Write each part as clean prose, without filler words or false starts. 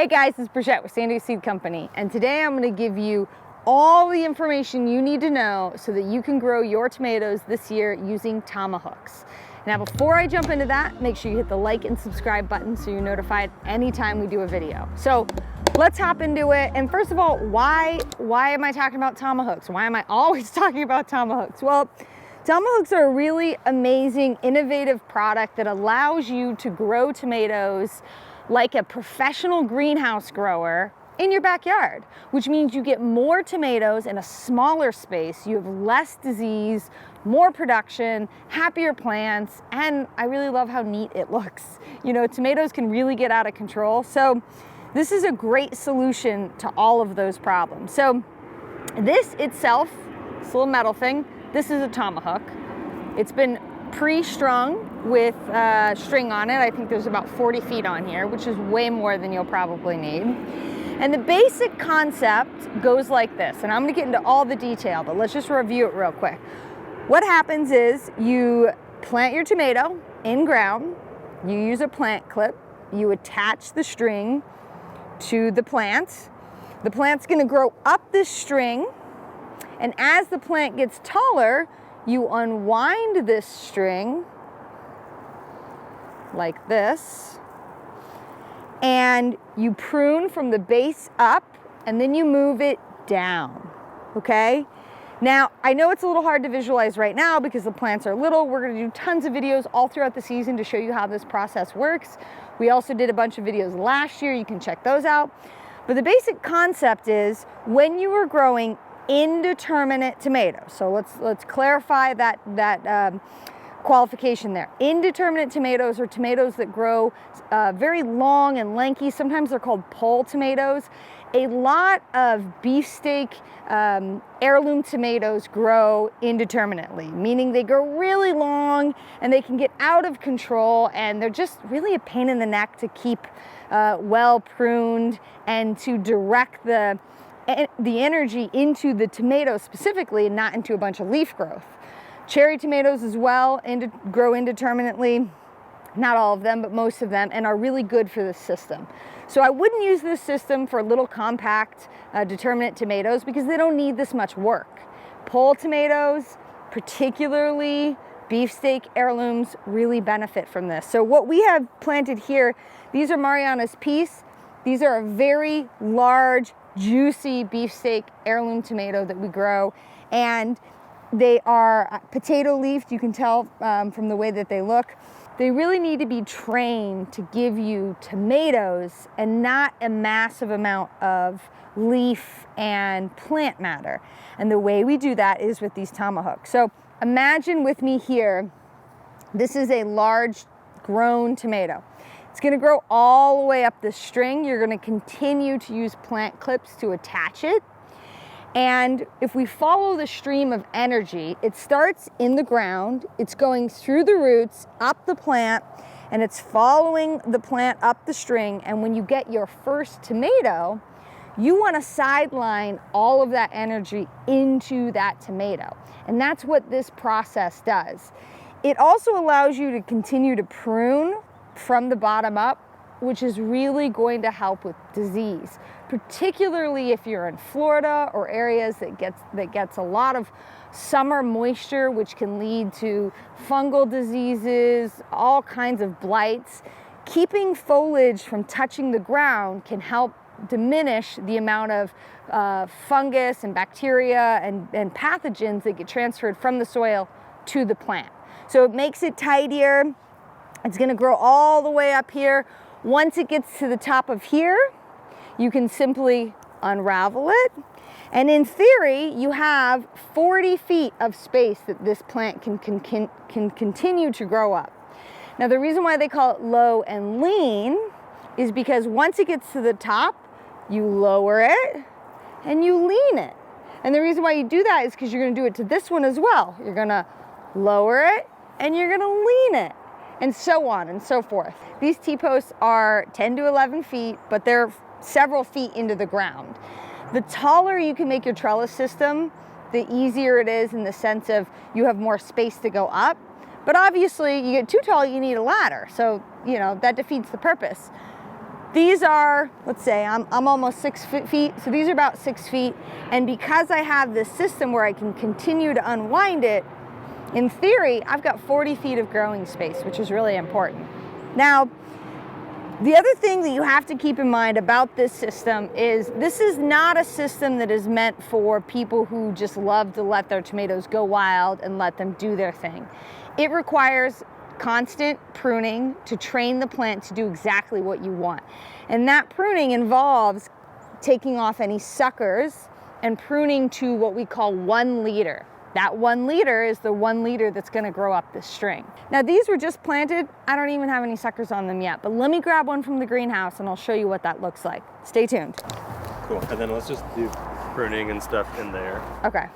Hey guys, it's Brigitte with San Diego Seed Company, and today I'm going to give you all the information you need to know so that you can grow your tomatoes this year using Tomahooks. Now before I jump into that, make sure you hit the like and subscribe button so you're notified anytime we do a video. So let's hop into it. And first of all, why am I talking about Tomahooks? Why am I always talking about Tomahooks? Well, Tomahooks are a really amazing, innovative product that allows you to grow tomatoes like a professional greenhouse grower in your backyard, which means you get more tomatoes in a smaller space, you have less disease, more production, happier plants, and I really love how neat it looks. You know, tomatoes can really get out of control, so this is a great solution to all of those problems. So this itself, this little metal thing, this is a Tomahook. It's been pre-strung with string on it. I think there's about 40 feet on here, which is way more than you'll probably need. And the basic concept goes like this, and I'm gonna get into all the detail, but let's just review it real quick. What happens is you plant your tomato in ground, you use a plant clip, you attach the string to the plant. The plant's gonna grow up this string, and as the plant gets taller, you unwind this string like this, and you prune from the base up, and then you move it down, okay? Now, I know it's a little hard to visualize right now because the plants are little. We're gonna do tons of videos all throughout the season to show you how this process works. We also did a bunch of videos last year. You can check those out. But the basic concept is when you are growing indeterminate tomatoes, so let's clarify that qualification there. Indeterminate tomatoes are tomatoes that grow very long and lanky. Sometimes they're called pole tomatoes. A lot of beefsteak heirloom tomatoes grow indeterminately, meaning they grow really long and they can get out of control, and they're just really a pain in the neck to keep well pruned and to direct the energy into the tomato specifically and not into a bunch of leaf growth. Cherry tomatoes as well grow indeterminately, not all of them, but most of them, and are really good for this system. So I wouldn't use this system for little compact determinate tomatoes because they don't need this much work. Pole tomatoes, particularly beefsteak heirlooms, really benefit from this. So what we have planted here, these are Mariana's Peace. These are a very large, juicy beefsteak heirloom tomato that we grow, and they are potato leafed. You can tell from the way that they look. They really need to be trained to give you tomatoes and not a massive amount of leaf and plant matter. And the way we do that is with these Tomahooks. So imagine with me here, this is a large grown tomato. It's gonna grow all the way up the string. You're gonna continue to use plant clips to attach it. And if we follow the stream of energy, it starts in the ground, it's going through the roots, up the plant, and it's following the plant up the string. And when you get your first tomato, you want to sideline all of that energy into that tomato. And that's what this process does. It also allows you to continue to prune from the bottom up, which is really going to help with disease, particularly if you're in Florida or areas that gets a lot of summer moisture, which can lead to fungal diseases, all kinds of blights. Keeping foliage from touching the ground can help diminish the amount of fungus and bacteria and pathogens that get transferred from the soil to the plant. So it makes it tidier. It's gonna grow all the way up here. Once it gets to the top of here, you can simply unravel it. And in theory, you have 40 feet of space that this plant can continue to grow up. Now, the reason why they call it low and lean is because once it gets to the top, you lower it and you lean it. And the reason why you do that is because you're gonna do it to this one as well. You're gonna lower it and you're gonna lean it, and so on and so forth. These T-posts are 10 to 11 feet, but they're several feet into the ground. The taller you can make your trellis system, the easier it is in the sense of you have more space to go up. But obviously, you get too tall, you need a ladder. So, you know, that defeats the purpose. These are, let's say, I'm almost 6 feet, so these are about 6 feet. And because I have this system where I can continue to unwind it, in theory, I've got 40 feet of growing space, which is really important. Now, the other thing that you have to keep in mind about this system is this is not a system that is meant for people who just love to let their tomatoes go wild and let them do their thing. It requires constant pruning to train the plant to do exactly what you want. And that pruning involves taking off any suckers and pruning to what we call 1 leader. That 1 leader is the 1 leader that's going to grow up this string. Now these were just planted. I don't even have any suckers on them yet, but let me grab one from the greenhouse and I'll show you what that looks like. Stay tuned. Cool, and then let's just do pruning and stuff in there. Okay,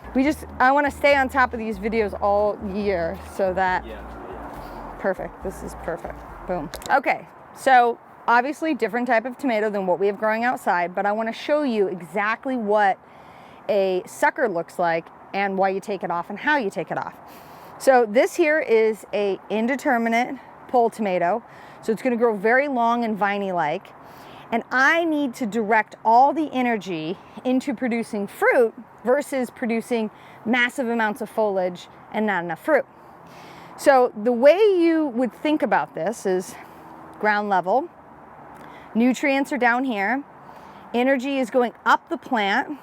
I want to stay on top of these videos all year so that, perfect, this is perfect, boom. Okay, so obviously different type of tomato than what we have growing outside, but I want to show you exactly what a sucker looks like and why you take it off and how you take it off. So this here is a indeterminate pole tomato. So it's gonna grow very long and viney-like. And I need to direct all the energy into producing fruit versus producing massive amounts of foliage and not enough fruit. So the way you would think about this is ground level, nutrients are down here, energy is going up the plant,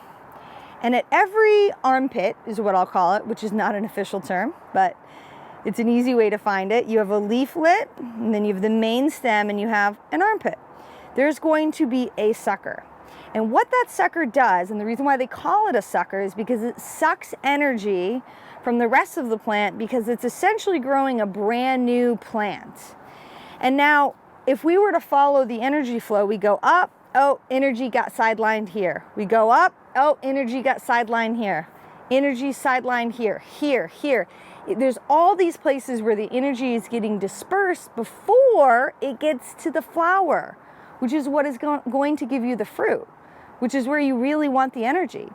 and at every armpit is what I'll call it, which is not an official term, but it's an easy way to find it. You have a leaflet, and then you have the main stem, and you have an armpit. There's going to be a sucker. And what that sucker does, and the reason why they call it a sucker, is because it sucks energy from the rest of the plant because it's essentially growing a brand new plant. And now, if we were to follow the energy flow, we go up, oh, energy got sidelined here. We go up, oh, energy got sidelined here. Energy sidelined here, here, here. There's all these places where the energy is getting dispersed before it gets to the flower, which is what is going to give you the fruit, which is where you really want the energy.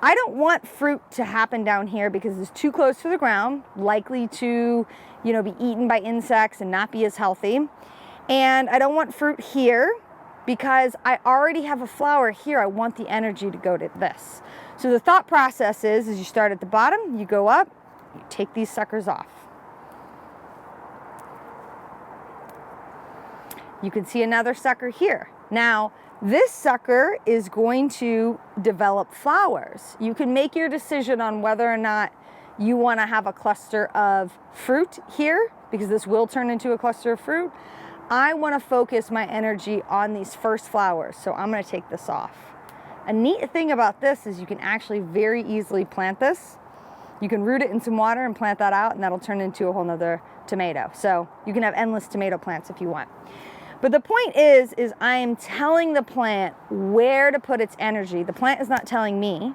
I don't want fruit to happen down here because it's too close to the ground, likely to, be eaten by insects and not be as healthy. And I don't want fruit here because I already have a flower here. I want the energy to go to this. So the thought process is you start at the bottom, you go up, you take these suckers off. You can see another sucker here. Now, this sucker is going to develop flowers. You can make your decision on whether or not you want to have a cluster of fruit here, because this will turn into a cluster of fruit. I want to focus my energy on these first flowers, so I'm going to take this off. A neat thing about this is you can actually very easily plant this. You can root it in some water and plant that out, and that'll turn into a whole nother tomato. So you can have endless tomato plants if you want. But the point is I am telling the plant where to put its energy. The plant is not telling me.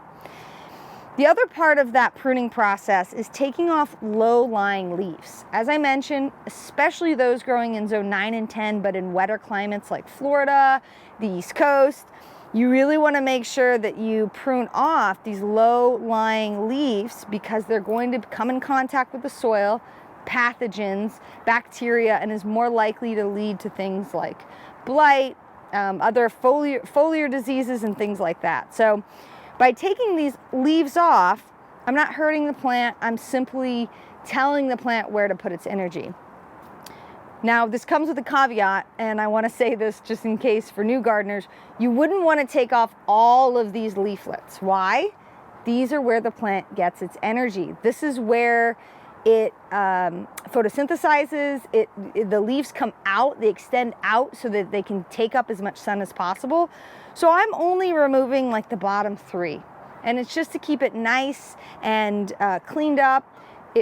The other part of that pruning process is taking off low-lying leaves. As I mentioned, especially those growing in zone 9 and 10, but in wetter climates like Florida, the East Coast, you really want to make sure that you prune off these low-lying leaves because they're going to come in contact with the soil, pathogens, bacteria, and is more likely to lead to things like blight, other foliar diseases and things like that. So by taking these leaves off, I'm not hurting the plant, I'm simply telling the plant where to put its energy. Now, this comes with a caveat, and I want to say this just in case for new gardeners, you wouldn't want to take off all of these leaflets. Why? These are where the plant gets its energy. This is where it photosynthesizes, the leaves come out, they extend out so that they can take up as much sun as possible. So I'm only removing like the bottom 3. And it's just to keep it nice and cleaned up.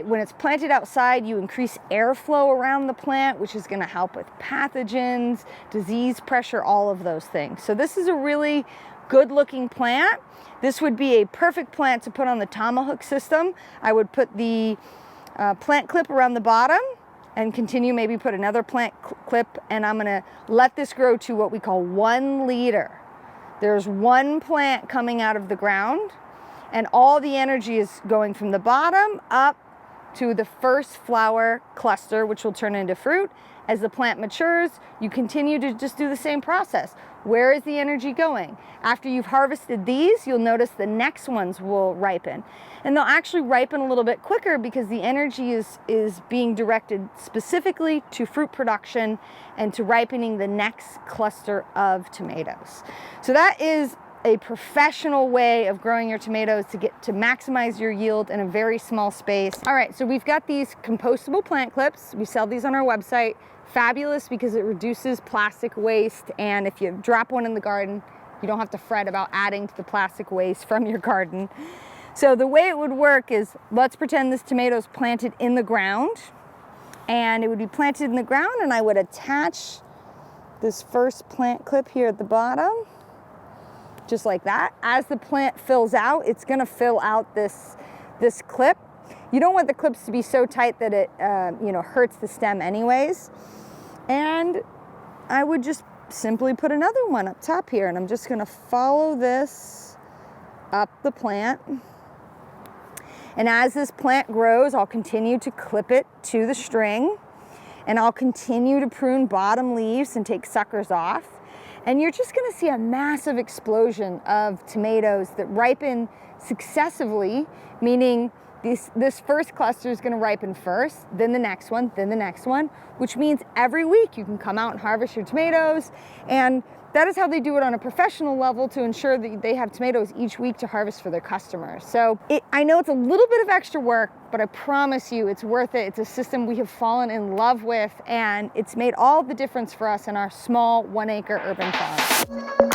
When it's planted outside, you increase airflow around the plant, which is gonna help with pathogens, disease pressure, all of those things. So this is a really good looking plant. This would be a perfect plant to put on the Tomahook system. I would put the plant clip around the bottom and continue, maybe put another plant clip, and I'm gonna let this grow to what we call 1 liter. There's 1 plant coming out of the ground, and all the energy is going from the bottom up to the first flower cluster, which will turn into fruit. As the plant matures, you continue to just do the same process. Where is the energy going? After you've harvested these, you'll notice the next ones will ripen. And they'll actually ripen a little bit quicker because the energy is being directed specifically to fruit production and to ripening the next cluster of tomatoes. So that is a professional way of growing your tomatoes to maximize your yield in a very small space. All right, so we've got these compostable plant clips. We sell these on our website. Fabulous because it reduces plastic waste, and if you drop one in the garden, you don't have to fret about adding to the plastic waste from your garden. So the way it would work is, let's pretend this tomato is planted in the ground, and it would be planted in the ground, and I would attach this first plant clip here at the bottom, just like that. As the plant fills out, it's gonna fill out this clip. You don't want the clips to be so tight that it hurts the stem anyways. And I would just simply put another one up top here, and I'm just gonna follow this up the plant. And as this plant grows, I'll continue to clip it to the string, and I'll continue to prune bottom leaves and take suckers off. And you're just gonna see a massive explosion of tomatoes that ripen successively, meaning this first cluster is gonna ripen first, then the next one, then the next one, which means every week you can come out and harvest your tomatoes. And that is how they do it on a professional level to ensure that they have tomatoes each week to harvest for their customers. So I know it's a little bit of extra work, but I promise you it's worth it. It's a system we have fallen in love with, and it's made all the difference for us in our small 1-acre urban farm.